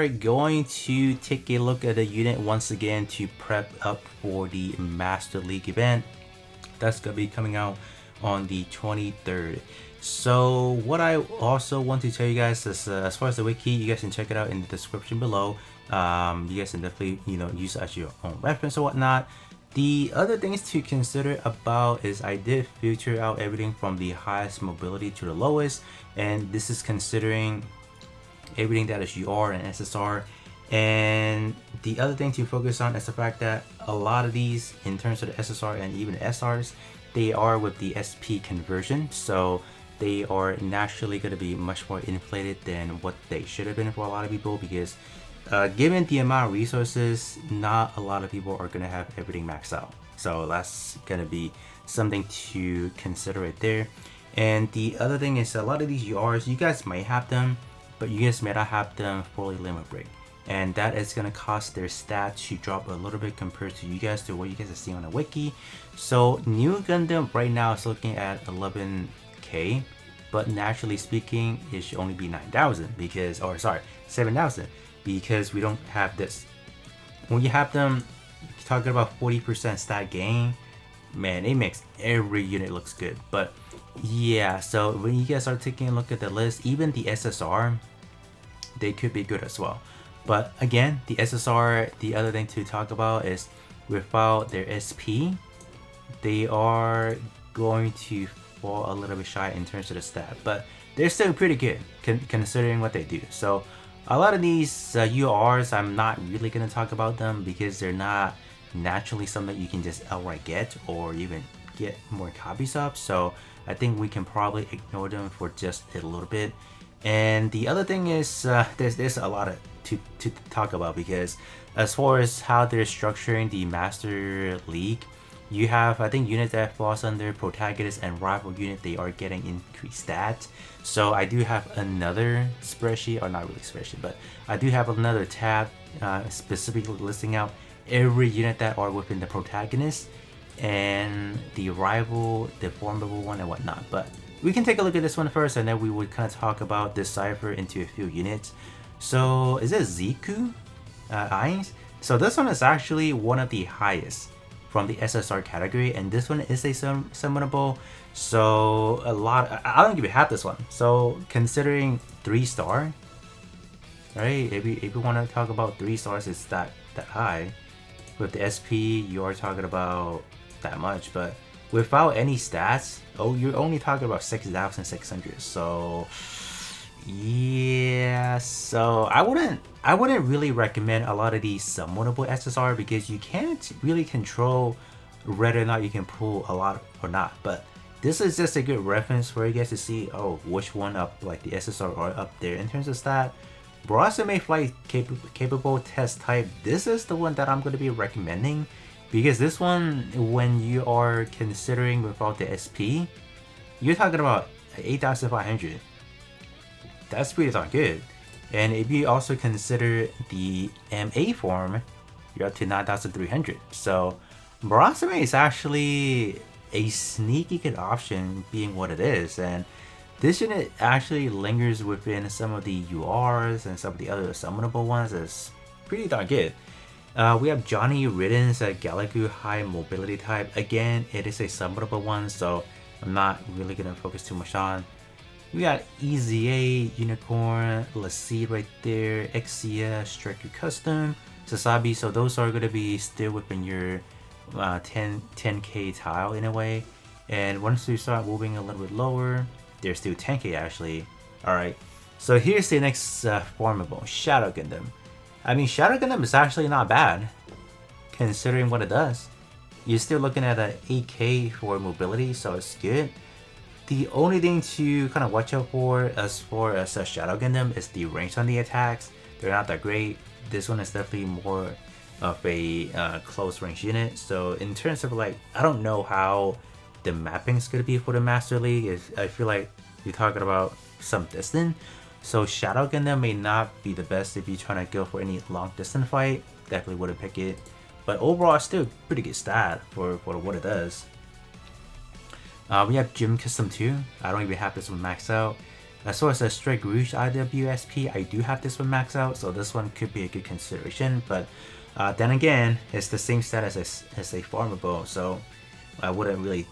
are going to take a look at the unit once again to prep up for the Master League event. That's going to be coming out on the 23rd. So what I also want to tell you guys is as far as the wiki, you guys can check it out in the description below. You guys can definitely use it as your own reference or whatnot. The other things to consider about is I did filter out everything from the highest mobility to the lowest, and this is considering everything that is UR and SSR. And the other thing to focus on is the fact that a lot of these, in terms of the SSR and even the SRs, they are with the SP conversion, so they are naturally going to be much more inflated than what they should have been for a lot of people, because given the amount of resources, not a lot of people are going to have everything maxed out. So that's going to be something to consider right there. And the other thing is a lot of these URs, you guys might have them, but you guys may not have them fully limit break. And that is going to cause their stats to drop a little bit compared to you guys, to what you guys are seeing on the wiki. So new Gundam right now is looking at 11k, but naturally speaking, it should only be 9,000 because, or sorry, 7,000. Because we don't have this. When you have them talking about 40% stat gain, man, it makes every unit looks good. But yeah, so when you guys are taking a look at the list, even the SSR, they could be good as well. But again, the SSR, the other thing to talk about is without their SP, they are going to fall a little bit shy in terms of the stat, but they're still pretty good considering what they do. So a lot of these URs, I'm not really going to talk about them because they're not naturally something you can just outright get or even get more copies of. So I think we can probably ignore them for just a little bit. And the other thing is there's a lot to talk about, because as far as how they're structuring the Master League, you have, I think, unit that falls under Protagonist and Rival unit, they are getting increased stats. So I do have another spreadsheet, or not really spreadsheet, but I do have another tab specifically listing out every unit that are within the Protagonist and the Rival, the Farmable one and whatnot. But we can take a look at this one first, and then we would kind of talk about this cipher into a few units. So is it Ziku Eyes? So this one is actually one of the highest from the SSR category, and this one is a summonable. So a lot, I don't even have this one. So considering 3-star, right? If you want to talk about 3 stars, it's that high. With the SP, you are talking about that much, but without any stats, oh, you're only talking about 6,600. So yeah, so I wouldn't really recommend a lot of these summonable SSR, because you can't really control whether or not you can pull a lot or not. But this is just a good reference for you guys to see, oh, which one up, like the SSR are up there in terms of stat. Broadsume flight capable test type, this is the one that I'm going to be recommending, because this one, when you are considering without the SP, you're talking about 8,500. That's pretty darn good. And if you also consider the MA form, you're up to 9,300. So Broadsume is actually a sneaky good option, being what it is. And this unit actually lingers within some of the URs and some of the other summonable ones. It's pretty darn good. We have Johnny Ridden's Galagu high mobility type. Again, it is a summonable one, so I'm not really going to focus too much on. We got EZA, Unicorn, Lassie right there, Exia, Striker Custom, Sasabi. So those are going to be still within your 10k tile in a way. And once we start moving a little bit lower, they're still 10k actually. Alright, so here's the next Farmable, Shadow Gundam. I mean, Shadow Gundam is actually not bad, considering what it does. You're still looking at an 8k for mobility, so it's good. The only thing to kind of watch out for as far as a Shadow Gundam is the range on the attacks. They're not that great. This one is definitely more of a close range unit. So in terms of, like, I don't know how the mapping is going to be for the Master League. I feel like you're talking about some distance. So Shadow Gundam may not be the best if you're trying to go for any long distance fight. Definitely wouldn't pick it. But overall, it's still pretty good stat for what it does. We have Gym Custom 2. I don't even have this one maxed out. As far as a Strike Rouge IWSP, I do have this one maxed out, so this one could be a good consideration. But then again, it's the same stat as a Farmable, so I wouldn't really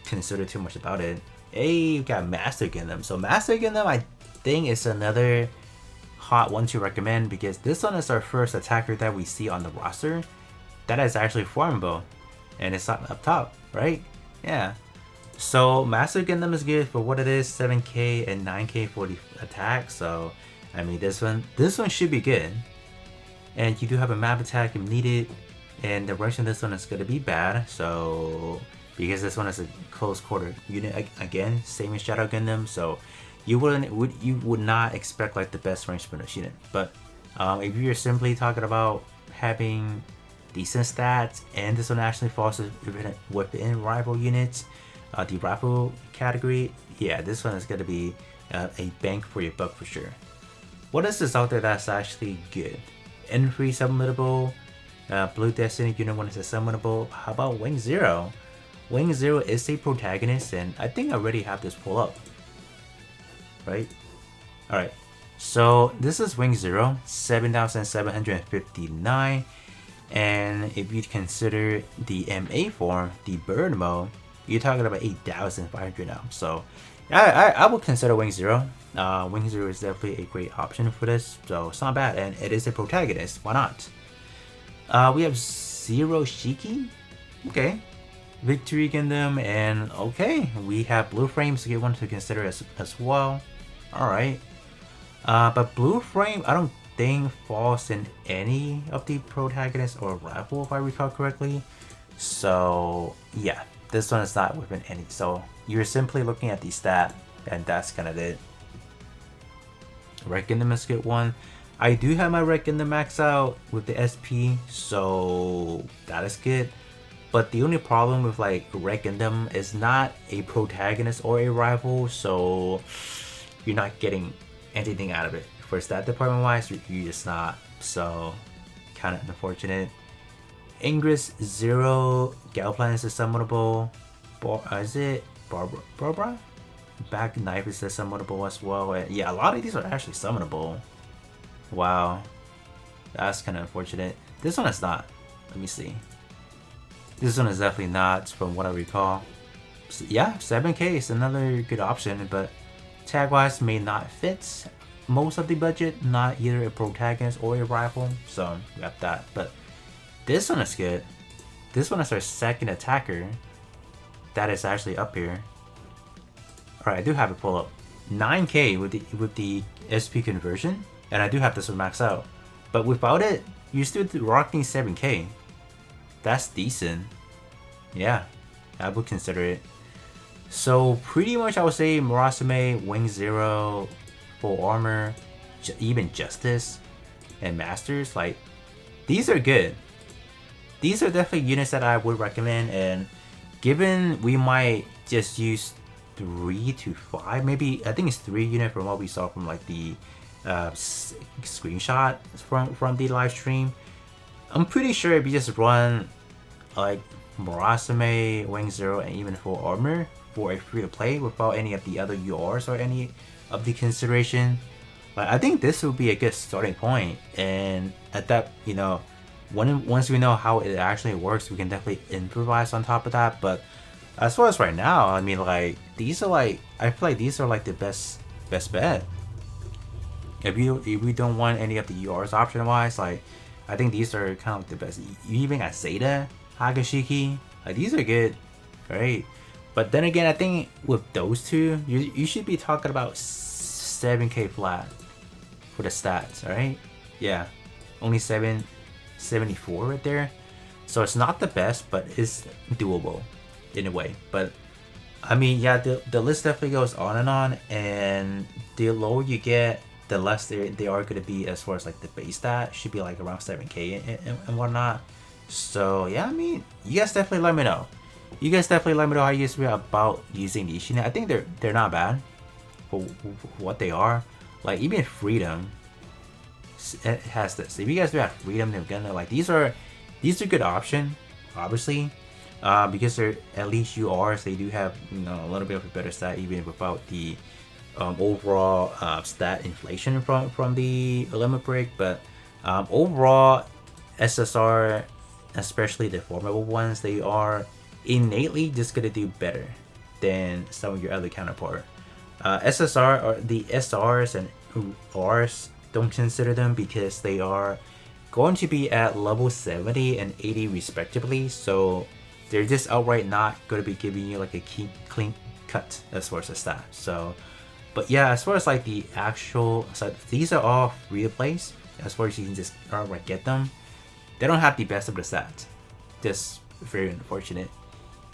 consider too much about it. Hey, we got Master Gundam. So Master Gundam, I think, is another hot one to recommend because this one is our first attacker that we see on the roster that is actually Farmable, and it's up top, right? Yeah. So Master Gundam is good for what it is, 7k and 9k for the attack. So I mean, this one should be good. And you do have a map attack if needed, and the range of this one is gonna be bad. So because this one is a close quarter unit again, same as Shadow Gundam, so you would not expect like the best range for this unit. But if you're simply talking about having decent stats, and this one actually falls within rival units, the rival category, yeah, this one is gonna be a bang for your buck for sure. What is this out there that's actually good? N3 summonable, Blue Destiny Unit 1 is a summonable. How about Wing Zero? Wing Zero is a protagonist, and I think I already have this pull up. Right? Alright, so this is Wing Zero, 7,759. And if you consider the MA form, the bird mode, you're talking about 8,500 now. So I would consider Wing Zero. Wing Zero is definitely a great option for this, so it's not bad, and it is a protagonist. Why not? We have Zero Shiki. Okay. Victory Gundam, and okay, we have Blue Frames to get one to consider as well. Alright. But Blue Frame, I don't think falls in any of the protagonists or rival, if I recall correctly. So yeah, this one is not within any. So you're simply looking at the stat, and that's kind of it. Red Gundam is good one. I do have my Red Gundam max out with the SP, so that is good. But the only problem with like Red Gundam is not a protagonist or a rival, so you're not getting anything out of it. For stat department wise, you're just not. So kind of unfortunate. Ingress Zero, Galplan is a summonable. Is it Barbara? Back Knife is a summonable as well. And yeah, a lot of these are actually summonable. Wow, that's kind of unfortunate. This one is not. Let me see. This one is definitely not, from what I recall. So yeah, 7k is another good option, but tag wise may not fit most of the budget, not either a protagonist or a rival, so we got that. But this one is good. This one is our second attacker that is actually up here. Alright, I do have it pull up. 9k with the SP conversion, and I do have this one maxed out. But without it, you're still rocking 7k. That's decent. Yeah, I would consider it. So pretty much I would say Murasame, Wing Zero, Full Armor, even Justice, and Masters, like, these are good. These are definitely units that I would recommend, and given we might just use 3 to 5, maybe, I think it's 3 units from what we saw from like the screenshot from the live stream. I'm pretty sure if you just run like Murasame, Wing Zero, and even Full Armor for a free to play without any of the other URs or any of the consideration, like, I think this would be a good starting point. And at that, you know, once we know how it actually works, we can definitely improvise on top of that. But as far as right now, I mean, like, these are like, I feel like these are like the best bet. If we don't want any of the URs option wise, like, I think these are kind of like the best. You even got Zeta, Hagashiki, like, these are good, right? But then again, I think with those two, you should be talking about 7k flat for the stats, alright? Yeah, only 774 right there. So it's not the best, but it's doable in a way. But I mean, yeah, the list definitely goes on, and the lower you get, the less they are going to be as far as like the base stat. Should be like around 7k and whatnot. So yeah, I mean, you guys definitely let me know. You guys definitely let me know how you guys feel about using these units. I think they're not bad for what they are. Like, even Freedom, it has this. If you guys do have Freedom, they're gonna, like, these are good option, obviously, because they're at least URs. They do have, you know, a little bit of a better stat even without the overall stat inflation from the limit break, but overall SSR, especially the formable ones, they are innately just gonna do better than some of your other counterpart. SSR or the SRs and Rs, don't consider them because they are going to be at level 70 and 80 respectively, so they're just outright not going to be giving you like a clean cut as far as the stat. So, but yeah, as far as like the actual, so these are all free to place. As far as you can just outright get them, they don't have the best of the stats. Just very unfortunate.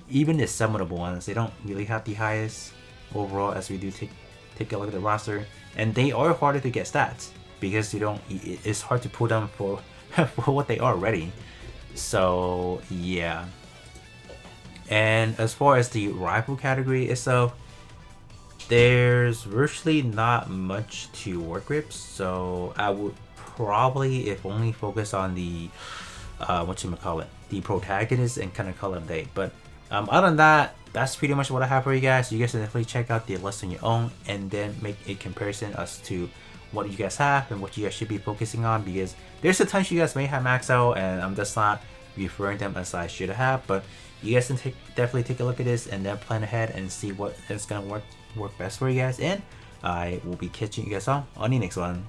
Even the summonable ones, they don't really have the highest overall as we do take a look at the roster, and they are harder to get stats because you don't. It's hard to pull them for for what they are already. So yeah. And as far as the rival category itself, there's virtually not much to work with. So I would probably, if only, focus on the the protagonist and kind of call it a day. But other than that, that's pretty much what I have for you guys. You guys can definitely check out the list on your own and then make a comparison as to what you guys have and what you guys should be focusing on, because there's a ton you guys may have maxed out and I'm just not referring them as I should have. But you guys can definitely take a look at this and then plan ahead and see what is gonna work best for you guys. And I will be catching you guys on the next one.